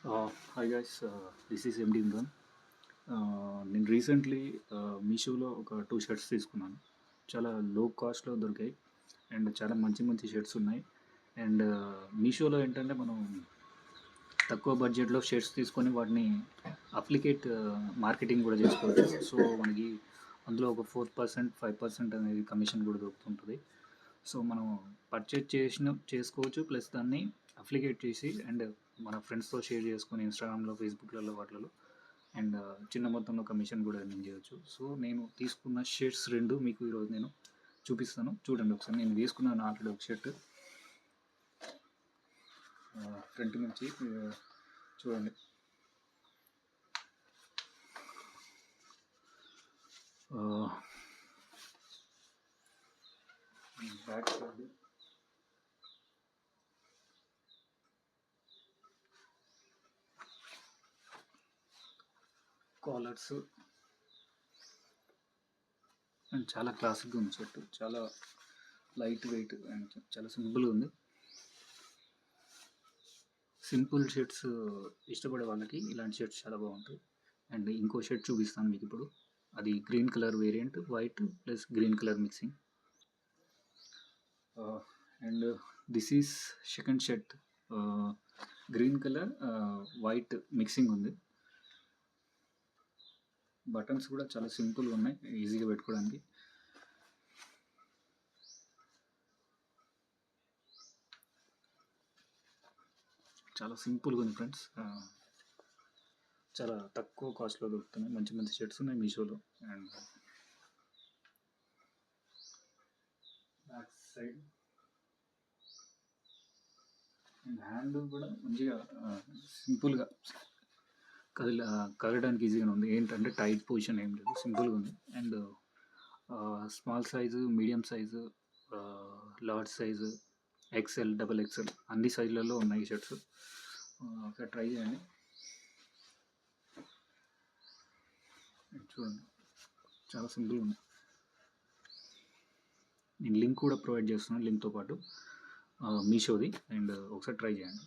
Hi guys, this is ఎండి ఇమ్రాన్. నేను recently మీషోలో ఒక 2 షర్ట్స్ తీసుకున్నాను. చాలా లో కాస్ట్‌లో దొరికాయి అండ్ చాలా మంచి మంచి షర్ట్స్ ఉన్నాయి. అండ్ మీషోలో ఏంటంటే మనం తక్కువ బడ్జెట్‌లో షర్ట్స్ తీసుకొని వాటిని అప్లికేట్ మార్కెటింగ్ కూడా చేసుకోవచ్చు. సో, మనకి అందులో ఒక 4%, 5% అనేది కమిషన్ కూడా దొరుకుతుంటది. సో, మనం చేసుకోవచ్చు. ప్లస్ దాన్ని అప్లికేట్ చేసి అండ్ మన ఫ్రెండ్స్‌తో షేర్ చేసుకొని ఇన్‌స్టాగ్రామ్‌లో, ఫేస్‌బుక్‌లలో వాటిలలో అండ్ చిన్న మొత్తంలో కమిషన్ కూడా ఎర్నింగ్ చేయొచ్చు. సో, నేను తీసుకున్న షర్ట్స్ 2 మీకు ఈరోజు నేను చూపిస్తాను. చూడండి ఒకసారి. నేను వేసుకున్నాను ఆల్రెడీ ఒక షర్ట్. ఫ్రంట్ నుంచి చూడండి. బ్యాక్ సైడ్ కాలర్స్ అండ్ చాలా క్లాసిక్గా ఉంది షర్ట్. చాలా లైట్ వెయిట్ అండ్ చాలా సింపుల్గా ఉంది. సింపుల్ షర్ట్స్ ఇష్టపడే వాళ్ళకి ఇలాంటి షర్ట్స్ చాలా బాగుంటాయి. అండ్ ఇంకో షర్ట్ చూపిస్తాను మీకు ఇప్పుడు. అది green colour variant, white plus green colour mixing. And this is second shirt. Green colour white mixing ఉంది. బటన్స్ కూడా చాలా సింపుల్గా ఉన్నాయి, ఈజీగా పెట్టుకోవడానికి. చాలా సింపుల్గా ఉంది ఫ్రెండ్స్. చాలా తక్కువ కాస్ట్లో దొరుకుతున్నాయి. మంచి మంచి షర్ట్స్ ఉన్నాయి మీషోలో. And back side and hand కూడా మంచిగా సింపుల్గా కదలడానికి ఈజీగా ఉంది. ఏంటంటే టైట్ పొజిషన్ ఏం లేదు, సింపుల్గా ఉంది. And small size, medium size, large size, XL, double XL అన్ని సైజులలో ఉన్నాయి ఈ షర్ట్స్. ఒకసారి ట్రై చేయండి. చూడండి, చాలా సింపుల్గా ఉంది. నేను లింక్ కూడా ప్రొవైడ్ చేస్తున్నాను, లింక్తో పాటు మీషోది. అండ్ ఒకసారి ట్రై చేయండి.